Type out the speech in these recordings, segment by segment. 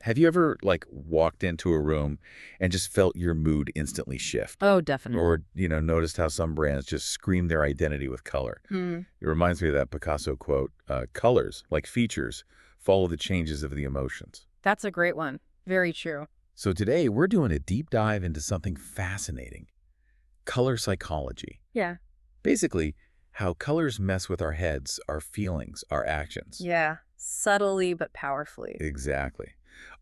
Have you ever, like, walked into a room and just felt your mood instantly shift? Oh, definitely. Or, noticed how some brands just scream their identity with color? Hmm. It reminds me of that Picasso quote, colors, like features, follow the changes of the emotions. That's a great one. Very true. So today, we're doing a deep dive into something fascinating, color psychology. Yeah. Basically, how colors mess with our heads, our feelings, our actions. Yeah. Subtly but powerfully. Exactly.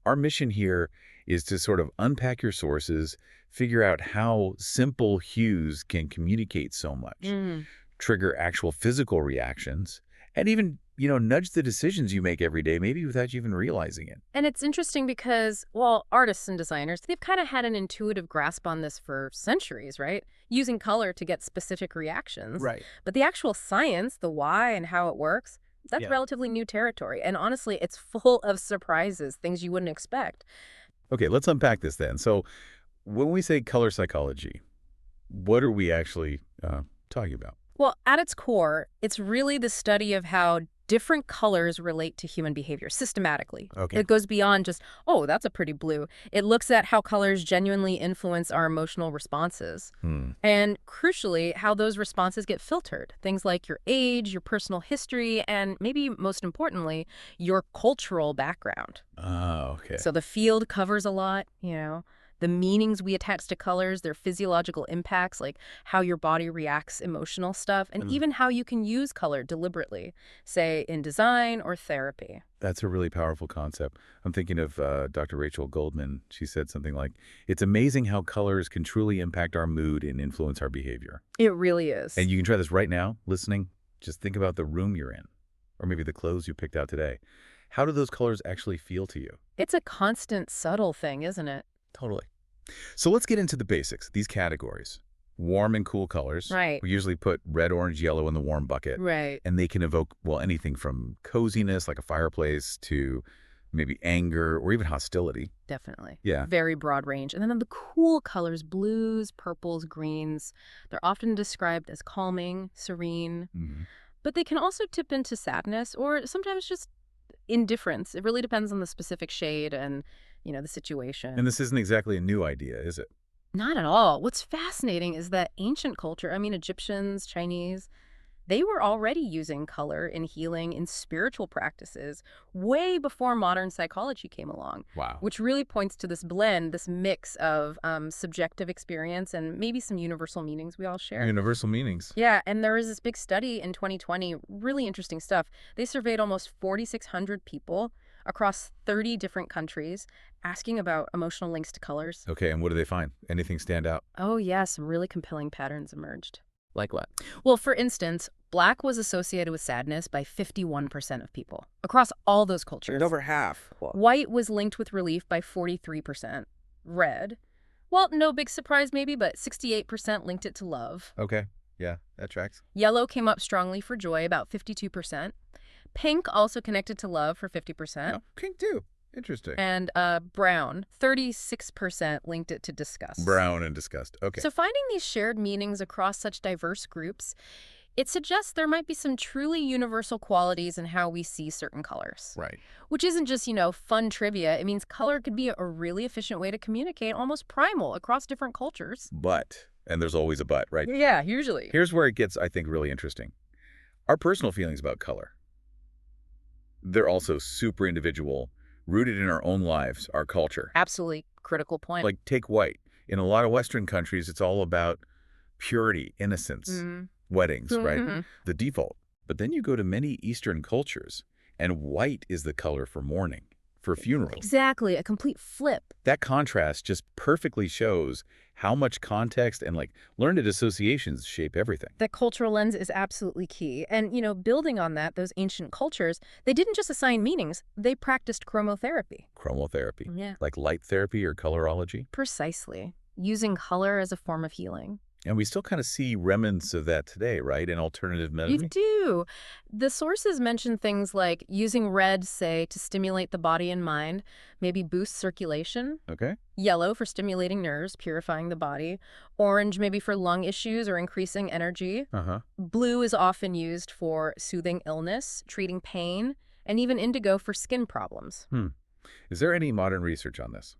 Our mission here is to sort of unpack your sources, figure out how simple hues can communicate so much, Mm. trigger actual physical reactions, and even, nudge the decisions you make every day, maybe without you even realizing it. And it's interesting because, well, artists and designers, they've kind of had an intuitive grasp on this for centuries, right? Using color to get specific reactions. Right. But the actual science, the why and how it works, that's Yeah. relatively new territory. And honestly, it's full of surprises, things you wouldn't expect. Okay, let's unpack this then. So when we say color psychology, what are we actually talking about? Well, at its core, it's really the study of how different colors relate to human behavior systematically. Okay. It goes beyond just, oh, that's a pretty blue. It looks at how colors genuinely influence our emotional responses. Hmm. And crucially, how those responses get filtered. Things like your age, your personal history, and maybe most importantly, your cultural background. Ah, okay. So the field covers a lot, the meanings we attach to colors, their physiological impacts, like how your body reacts, emotional stuff, and even how you can use color deliberately, say in design or therapy. That's a really powerful concept. I'm thinking of Dr. Rachel Goldman. She said something like, it's amazing how colors can truly impact our mood and influence our behavior. It really is. And you can try this right now, listening. Just think about the room you're in, or maybe the clothes you picked out today. How do those colors actually feel to you? It's a constant, subtle thing, isn't it? Totally. So let's get into the basics, these categories. Warm and cool colors. Right. We usually put red, orange, yellow in the warm bucket. Right. And they can evoke, well, anything from coziness, like a fireplace, to maybe anger or even hostility. Definitely. Yeah. Very broad range. And then the cool colors, blues, purples, greens, they're often described as calming, serene, but they can also tip into sadness or sometimes just indifference. It really depends on the specific shade and, the situation. And this isn't exactly a new idea, is it? Not at all. What's fascinating is that ancient culture, Egyptians, Chinese, they were already using color in healing in spiritual practices way before modern psychology came along, Wow. which really points to this blend, this mix of subjective experience and maybe some universal meanings we all share. Universal meanings. Yeah, and there was this big study in 2020, really interesting stuff. They surveyed almost 4,600 people across 30 different countries, asking about emotional links to colors. Okay, and what do they find? Anything stand out? Oh, yeah, some really compelling patterns emerged. Like what? Well, for instance, black was associated with sadness by 51% of people across all those cultures. And over half. White was linked with relief by 43%. Red, well, no big surprise maybe, but 68% linked it to love. Okay, yeah, that tracks. Yellow came up strongly for joy, about 52%. Pink also connected to love for 50%. Oh, pink too. Interesting. And brown, 36% linked it to disgust. Brown and disgust. Okay. So finding these shared meanings across such diverse groups, it suggests there might be some truly universal qualities in how we see certain colors. Right. Which isn't just, fun trivia. It means color could be a really efficient way to communicate, almost primal, across different cultures. But, and there's always a but, right? Yeah, usually. Here's where it gets, I think, really interesting. Our personal feelings about color. They're also super individual, rooted in our own lives, our culture. Absolutely critical point. Like, take white. In a lot of Western countries, it's all about purity, innocence, weddings, right? The default. But then you go to many Eastern cultures, and white is the color for mourning, for funerals. Exactly, a complete flip. That contrast just perfectly shows how much context and learned associations shape everything. The cultural lens is absolutely key. And, building on that, those ancient cultures, they didn't just assign meanings, they practiced chromotherapy. Chromotherapy. Yeah. Like light therapy or colorology. Precisely. Using color as a form of healing. And we still kind of see remnants of that today, right, in alternative medicine? You do. The sources mention things like using red, say, to stimulate the body and mind, maybe boost circulation. Okay. Yellow for stimulating nerves, purifying the body. Orange maybe for lung issues or increasing energy. Blue is often used for soothing illness, treating pain, and even indigo for skin problems. Is there any modern research on this?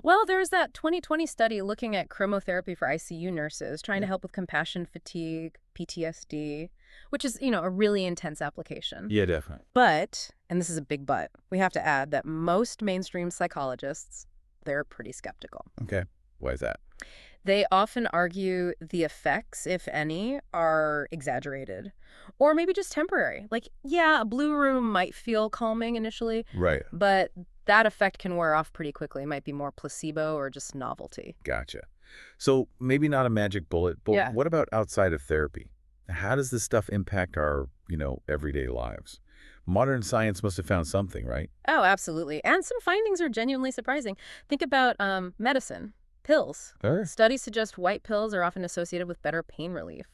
Well, there's that 2020 study looking at chromotherapy for ICU nurses, trying to help with compassion fatigue, PTSD, which is, a really intense application. Yeah, definitely. But, and this is a big but, we have to add that most mainstream psychologists, they're pretty skeptical. Okay. Why is that? They often argue the effects, if any, are exaggerated or maybe just temporary. Like, yeah, a blue room might feel calming initially, Right. but that effect can wear off pretty quickly. It might be more placebo or just novelty. Gotcha. So maybe not a magic bullet, but Yeah. what about outside of therapy? How does this stuff impact our, everyday lives? Modern science must have found something, right? Oh, absolutely. And some findings are genuinely surprising. Think about medicine, pills. Sure. Studies suggest white pills are often associated with better pain relief.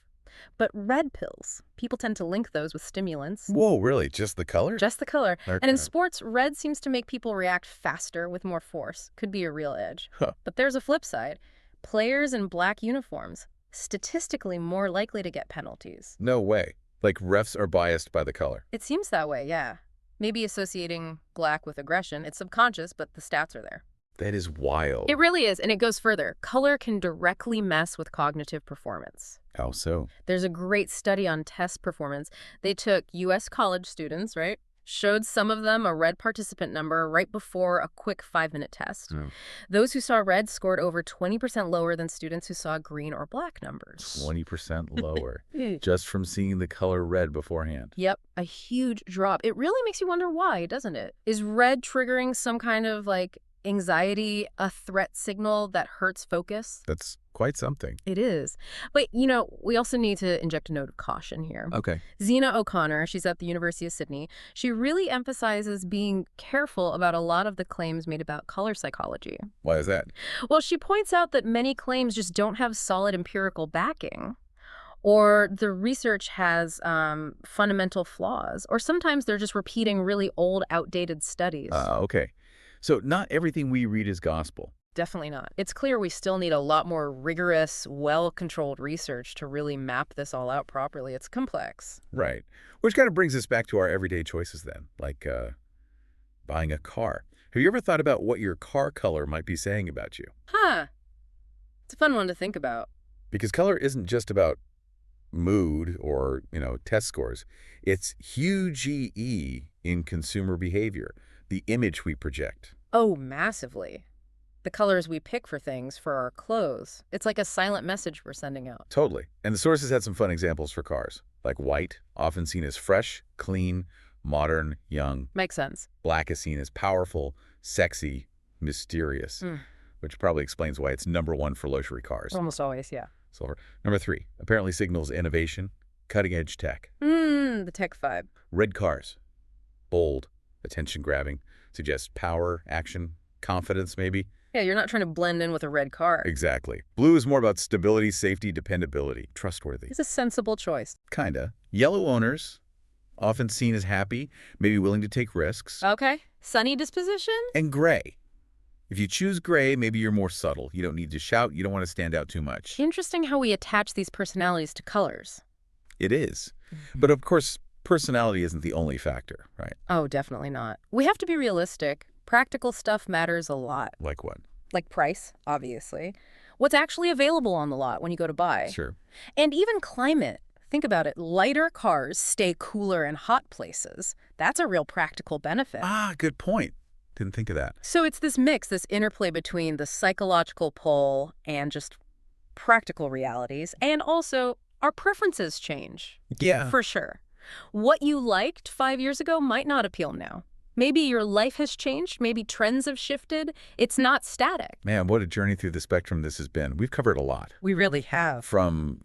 But red pills, people tend to link those with stimulants. Whoa, really? Just the color? Just the color. Okay. And in sports, red seems to make people react faster with more force. Could be a real edge. Huh. But there's a flip side. Players in black uniforms, statistically more likely to get penalties. No way. Like refs are biased by the color. It seems that way, yeah. Maybe associating black with aggression. It's subconscious, but the stats are there. That is wild. It really is, and it goes further. Color can directly mess with cognitive performance. How so? There's a great study on test performance. They took U.S. college students, right? Showed some of them a red participant number right before a quick 5-minute test. Oh. Those who saw red scored over 20% lower than students who saw green or black numbers. 20% lower, just from seeing the color red beforehand. Yep, a huge drop. It really makes you wonder why, doesn't it? Is red triggering some kind of, anxiety, a threat signal that hurts focus? That's quite something. It is. But, we also need to inject a note of caution here. Okay. Zena O'Connor, she's at the University of Sydney, she really emphasizes being careful about a lot of the claims made about color psychology. Why is that? Well, she points out that many claims just don't have solid empirical backing, or the research has fundamental flaws, or sometimes they're just repeating really old, outdated studies. Okay. So not everything we read is gospel. Definitely not. It's clear we still need a lot more rigorous, well-controlled research to really map this all out properly. It's complex. Right. Which kind of brings us back to our everyday choices then, like buying a car. Have you ever thought about what your car color might be saying about you? Huh. It's a fun one to think about. Because color isn't just about mood or, test scores. It's huge in consumer behavior, the image we project. Oh, massively. The colors we pick for things, for our clothes. It's like a silent message we're sending out. Totally. And the sources had some fun examples for cars, like white, often seen as fresh, clean, modern, young. Makes sense. Black is seen as powerful, sexy, mysterious, which probably explains why it's #1 for luxury cars. Almost always, yeah. Silver. Number 3, apparently signals innovation, cutting-edge tech. The tech vibe. Red cars, bold, attention-grabbing, suggests power, action, confidence maybe. Yeah, you're not trying to blend in with a red car. Exactly. Blue is more about stability, safety, dependability, trustworthy. It's a sensible choice. Kinda. Yellow owners, often seen as happy, maybe willing to take risks. Okay. Sunny disposition? And gray. If you choose gray, maybe you're more subtle. You don't need to shout. You don't want to stand out too much. Interesting how we attach these personalities to colors. It is. But of course, personality isn't the only factor, right? Oh, definitely not. We have to be realistic. Practical stuff matters a lot. Like what? Like price, obviously. What's actually available on the lot when you go to buy. Sure. And even climate. Think about it. Lighter cars stay cooler in hot places. That's a real practical benefit. Ah, good point. Didn't think of that. So it's this mix, this interplay between the psychological pull and just practical realities. And also, our preferences change. Yeah. For sure. What you liked 5 years ago might not appeal now. Maybe your life has changed. Maybe trends have shifted. It's not static. Man, what a journey through the spectrum this has been. We've covered a lot. We really have. From,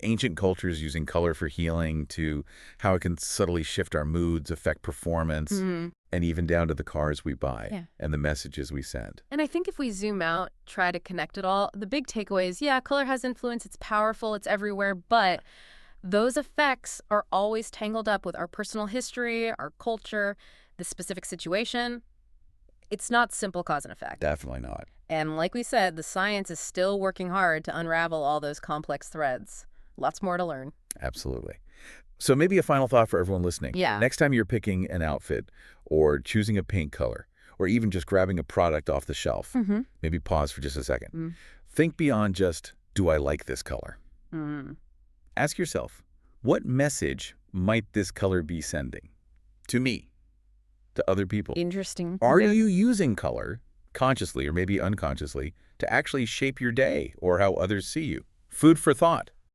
ancient cultures using color for healing to how it can subtly shift our moods, affect performance, and even down to the cars we buy and the messages we send. And I think if we zoom out, try to connect it all, the big takeaway is, yeah, color has influence. It's powerful. It's everywhere. But those effects are always tangled up with our personal history, our culture, the specific situation. It's not simple cause and effect. Definitely not. And like we said, the science is still working hard to unravel all those complex threads. Lots more to learn. Absolutely. So maybe a final thought for everyone listening. Yeah. Next time you're picking an outfit or choosing a paint color or even just grabbing a product off the shelf. Maybe pause for just a second. Think beyond just, do I like this color? Ask yourself, what message might this color be sending? To me, to other people. Interesting. Are you using color, consciously or maybe unconsciously, to actually shape your day or how others see you? Food for thought.